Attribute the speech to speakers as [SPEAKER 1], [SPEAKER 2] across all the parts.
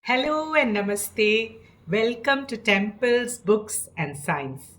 [SPEAKER 1] Hello and namaste. Welcome to Temples, Books and Science.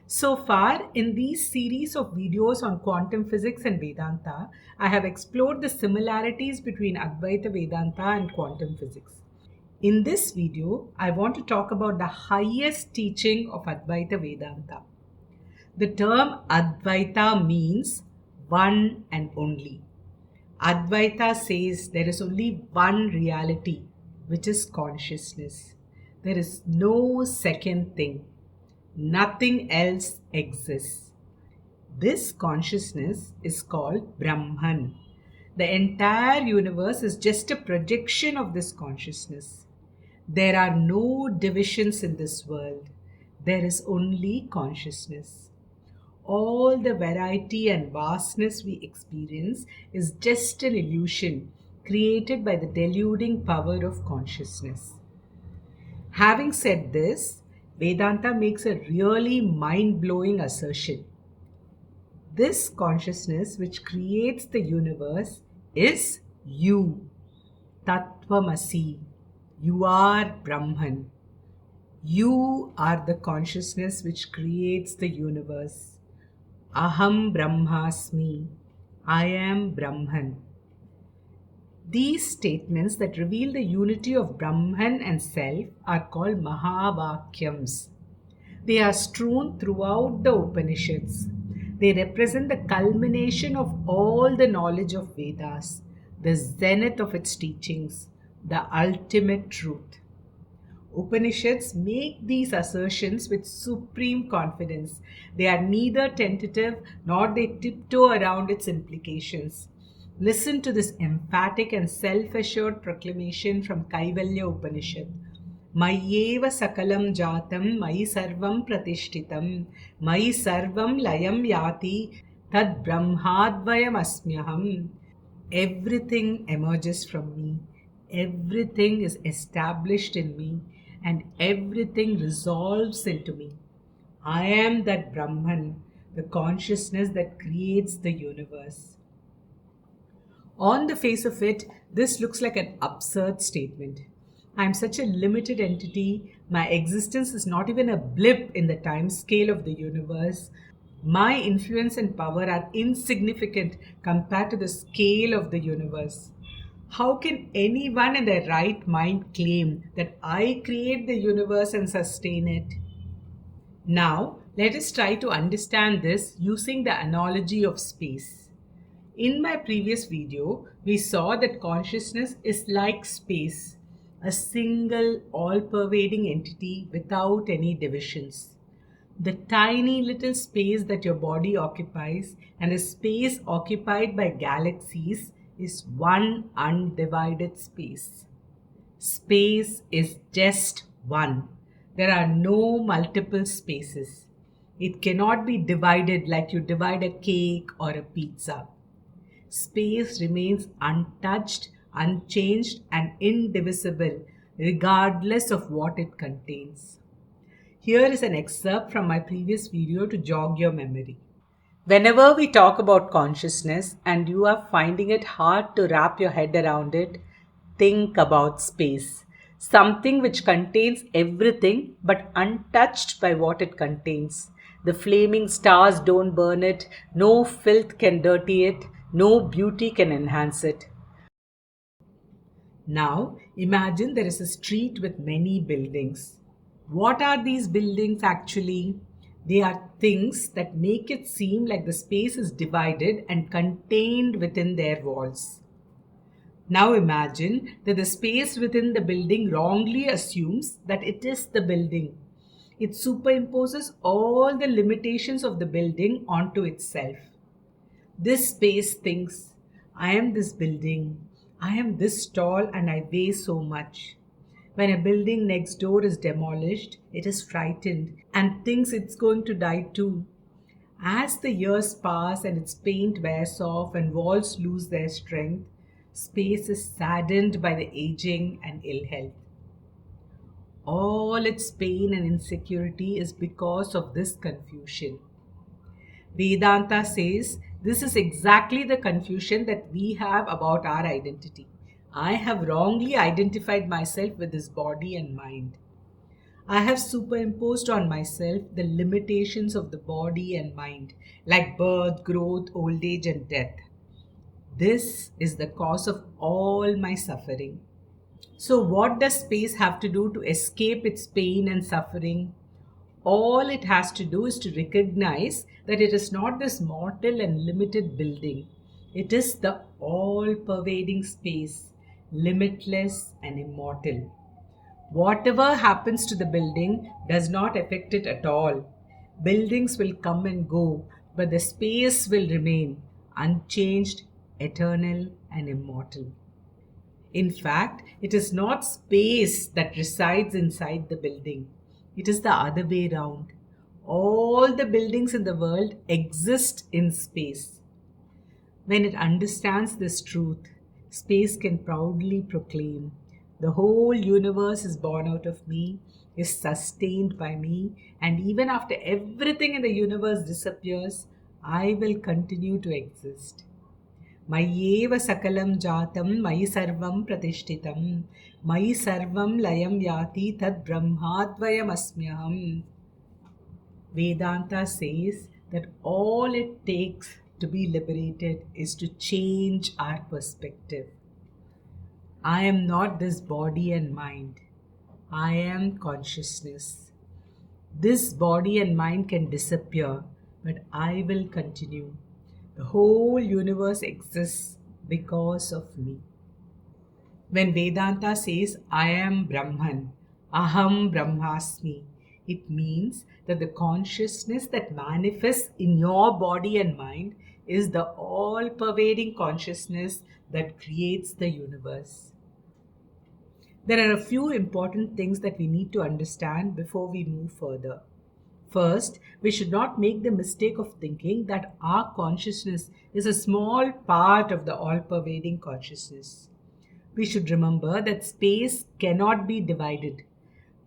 [SPEAKER 1] So far, in these series of videos on quantum physics and Vedanta, I have explored the similarities between Advaita Vedanta and quantum physics. In this video, I want to talk about the highest teaching of Advaita Vedanta. The term Advaita means one and only. Advaita says there is only one reality, which is consciousness. There is no second thing. Nothing else exists. This consciousness is called Brahman. The entire universe is just a projection of this consciousness. There are no divisions in this world. There is only consciousness. All the variety and vastness we experience is just an illusion created by the deluding power of consciousness. Having said this, Vedanta makes a really mind blowing assertion. This consciousness which creates the universe is you, Tat Tvam Asi. You are Brahman. You are the consciousness which creates the universe. Aham Brahmasmi. I am Brahman. These statements that reveal the unity of Brahman and self are called Mahavakyams. They are strewn throughout the Upanishads. They represent the culmination of all the knowledge of Vedas, the zenith of its teachings, the ultimate truth. Upanishads make these assertions with supreme confidence. They are neither tentative nor they tiptoe around its implications. Listen to this emphatic and self-assured proclamation from Kaivalya Upanishad. Mayyeva sakalam jatam mayi sarvam pratishtitam mayi sarvam layam yati tad brahmadvayam asmyaham. Everything emerges from me. Everything is established in me and everything resolves into me. I am that Brahman, the consciousness that creates the universe. On the face of it, this looks like an absurd statement. I am such a limited entity. My existence is not even a blip in the time scale of the universe. My influence and power are insignificant compared to the scale of the universe. How can anyone in their right mind claim that I create the universe and sustain it? Now, let us try to understand this using the analogy of space. In my previous video, we saw that consciousness is like space, a single, all pervading entity without any divisions. The tiny little space that your body occupies and the space occupied by galaxies is one undivided space. Space is just one. There are no multiple spaces. It cannot be divided like you divide a cake or a pizza. Space remains untouched, unchanged, and indivisible, regardless of what it contains. Here is an excerpt from my previous video to jog your memory. Whenever we talk about consciousness and you are finding it hard to wrap your head around it, think about space. Something which contains everything but untouched by what it contains. The flaming stars don't burn it, no filth can dirty it, no beauty can enhance it. Now, imagine there is a street with many buildings. What are these buildings actually? They are things that make it seem like the space is divided and contained within their walls. Now imagine that the space within the building wrongly assumes that it is the building. It superimposes all the limitations of the building onto itself. This space thinks, I am this building, I am this tall and I weigh so much. When a building next door is demolished, it is frightened and thinks it's going to die too. As the years pass and its paint wears off and walls lose their strength, space is saddened by the aging and ill health. All its pain and insecurity is because of this confusion. Vedanta says this is exactly the confusion that we have about our identity. I have wrongly identified myself with this body and mind. I have superimposed on myself the limitations of the body and mind, like birth, growth, old age, and death. This is the cause of all my suffering. So, what does space have to do to escape its pain and suffering? All it has to do is to recognize that it is not this mortal and limited building. It is the all pervading space, limitless and immortal. Whatever happens to the building does not affect it at all. Buildings will come and go, but the space will remain unchanged, eternal, and immortal. In fact, it is not space that resides inside the building, it is the other way round. All the buildings in the world exist in space. When it understands this truth, space can proudly proclaim, the whole universe is born out of me, is sustained by me, and even after everything in the universe disappears, I will continue to exist. मय्येव सकलं जातं मयि सर्वं प्रतिष्ठितं मयि सर्वं लयं याति तद् ब्रह्माद्वयमस्म्यहम्. Vedanta says that all it takes to be liberated is to change our perspective. I am not this body and mind. I am consciousness. This body and mind can disappear, but I will continue. The whole universe exists because of me. When Vedanta says, I am Brahman, Aham Brahmasmi, it means that the consciousness that manifests in your body and mind is the all pervading consciousness that creates the universe. There are a few important things that we need to understand before we move further. First, we should not make the mistake of thinking that our consciousness is a small part of the all pervading consciousness. We should remember that space cannot be divided.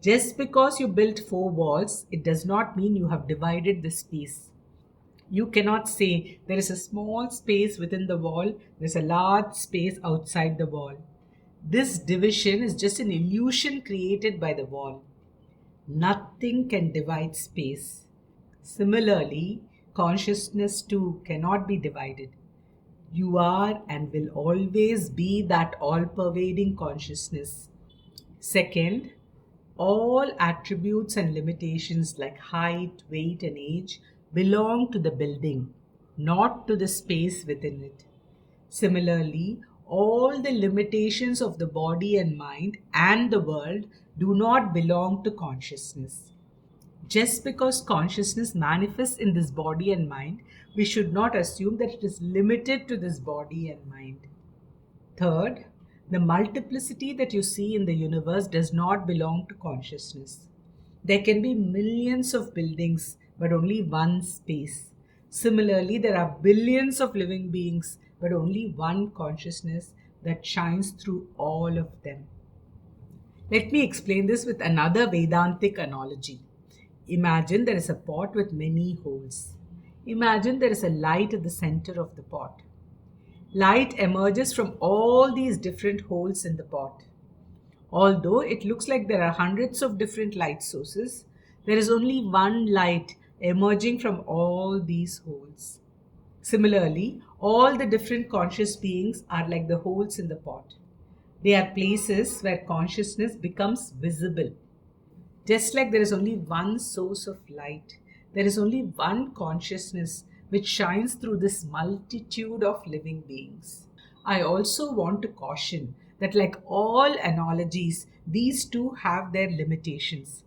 [SPEAKER 1] Just because you built 4 walls, it does not mean you have divided the space. You cannot say there is a small space within the wall, there is a large space outside the wall. This division is just an illusion created by the wall. Nothing can divide space. Similarly, consciousness too cannot be divided. You are and will always be that all pervading consciousness. Second, all attributes and limitations like height, weight, and age belong to the building, not to the space within it. Similarly, all the limitations of the body and mind and the world do not belong to consciousness. Just because consciousness manifests in this body and mind, we should not assume that it is limited to this body and mind. Third, the multiplicity that you see in the universe does not belong to consciousness. There can be millions of buildings, but only one space. Similarly, there are billions of living beings, but only one consciousness that shines through all of them. Let me explain this with another Vedantic analogy. Imagine there is a pot with many holes. Imagine there is a light at the center of the pot. Light emerges from all these different holes in the pot. Although it looks like there are hundreds of different light sources, there is only one light emerging from all these holes. Similarly, all the different conscious beings are like the holes in the pot. They are places where consciousness becomes visible. Just like there is only one source of light, there is only one consciousness which shines through this multitude of living beings. I also want to caution that, like all analogies, these two have their limitations.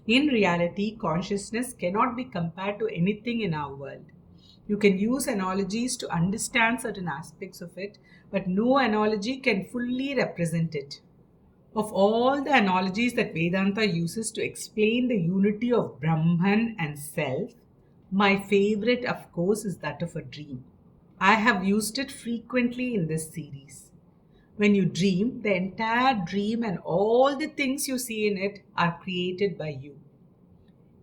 [SPEAKER 1] In reality, consciousness cannot be compared to anything in our world. You can use analogies to understand certain aspects of it, but no analogy can fully represent it. Of all the analogies that Vedanta uses to explain the unity of Brahman and self, my favorite, of course, is that of a dream. I have used it frequently in this series. When you dream, the entire dream and all the things you see in it are created by you.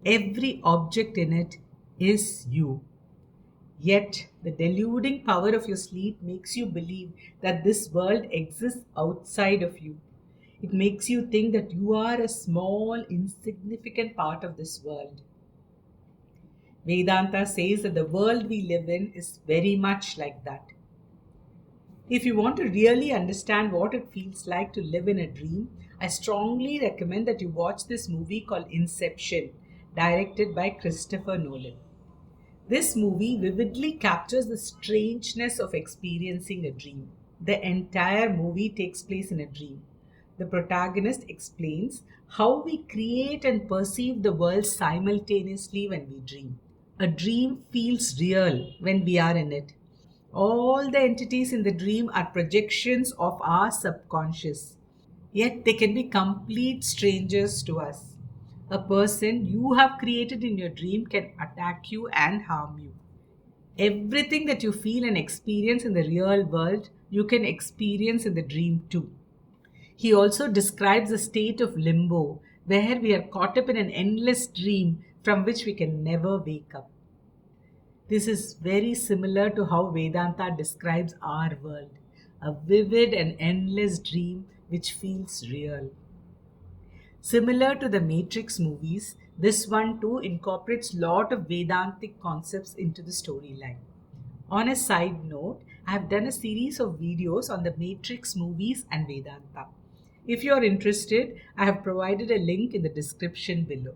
[SPEAKER 1] Every object in it is you. Yet, the deluding power of your sleep makes you believe that this world exists outside of you. It makes you think that you are a small, insignificant part of this world. Vedanta says that the world we live in is very much like that. If you want to really understand what it feels like to live in a dream, I strongly recommend that you watch this movie called Inception, directed by Christopher Nolan. This movie vividly captures the strangeness of experiencing a dream. The entire movie takes place in a dream. The protagonist explains how we create and perceive the world simultaneously when we dream. A dream feels real when we are in it. All the entities in the dream are projections of our subconscious, yet they can be complete strangers to us. A person you have created in your dream can attack you and harm you. Everything that you feel and experience in the real world, you can experience in the dream too. He also describes a state of limbo where we are caught up in an endless dream from which we can never wake up. This is very similar to how Vedanta describes our world, a vivid and endless dream which feels real. Similar to the Matrix movies, this one too incorporates a lot of Vedantic concepts into the storyline. On a side note, I have done a series of videos on the Matrix movies and Vedanta. If you are interested, I have provided a link in the description below.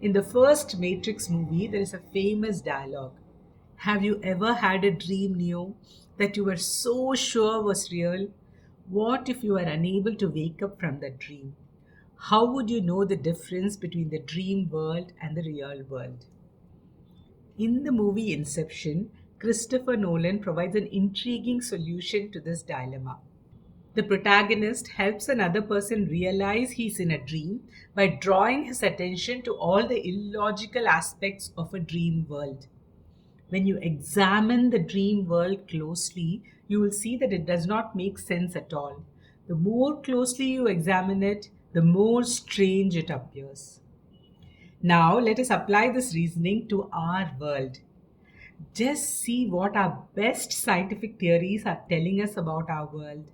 [SPEAKER 1] In the first Matrix movie, there is a famous dialogue. Have you ever had a dream, Neo, that you were so sure was real? What if you were unable to wake up from that dream? How would you know the difference between the dream world and the real world? In the movie Inception, Christopher Nolan provides an intriguing solution to this dilemma. The protagonist helps another person realize he's in a dream by drawing his attention to all the illogical aspects of a dream world. When you examine the dream world closely, you will see that it does not make sense at all. The more closely you examine it, the more strange it appears. Now, let us apply this reasoning to our world. Just see what our best scientific theories are telling us about our world.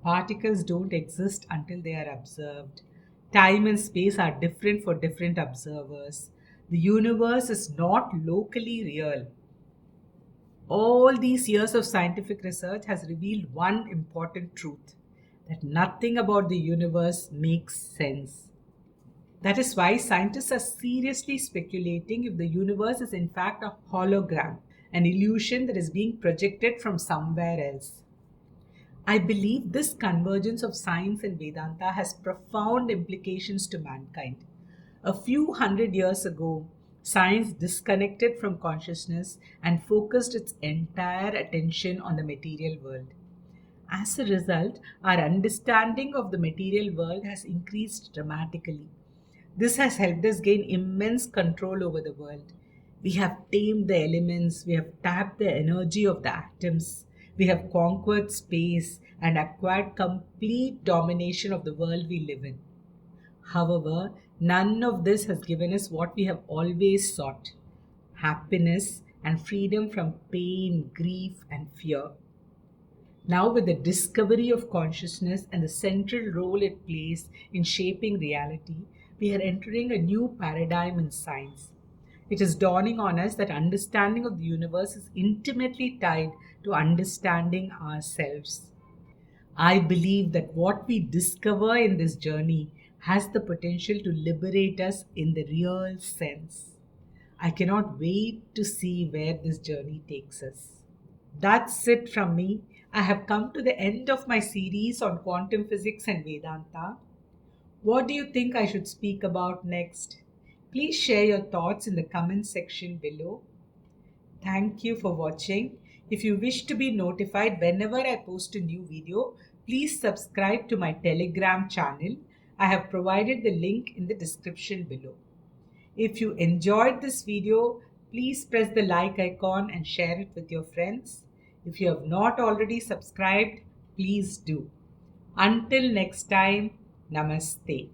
[SPEAKER 1] Particles don't exist until they are observed. Time and space are different for different observers. The universe is not locally real. All these years of scientific research has revealed one important truth, that nothing about the universe makes sense. That is why scientists are seriously speculating if the universe is in fact a hologram, an illusion that is being projected from somewhere else. I believe this convergence of science and Vedanta has profound implications to mankind. A few hundred years ago, science disconnected from consciousness and focused its entire attention on the material world. As a result, our understanding of the material world has increased dramatically. This has helped us gain immense control over the world. We have tamed the elements, we have tapped the energy of the atoms, we have conquered space and acquired complete domination of the world we live in. However, none of this has given us what we have always sought: happiness and freedom from pain, grief, and fear. Now, with the discovery of consciousness and the central role it plays in shaping reality, we are entering a new paradigm in science. It is dawning on us that understanding of the universe is intimately tied to understanding ourselves. I believe that what we discover in this journey has the potential to liberate us in the real sense. I cannot wait to see where this journey takes us. That's it from me. I have come to the end of my series on quantum physics and Vedanta. What do you think I should speak about next? Please share your thoughts in the comment section below. Thank you for watching. If you wish to be notified whenever I post a new video, please subscribe to my Telegram channel. I have provided the link in the description below. If you enjoyed this video, please press the like icon and share it with your friends. If you have not already subscribed, please do. Until next time, Namaste.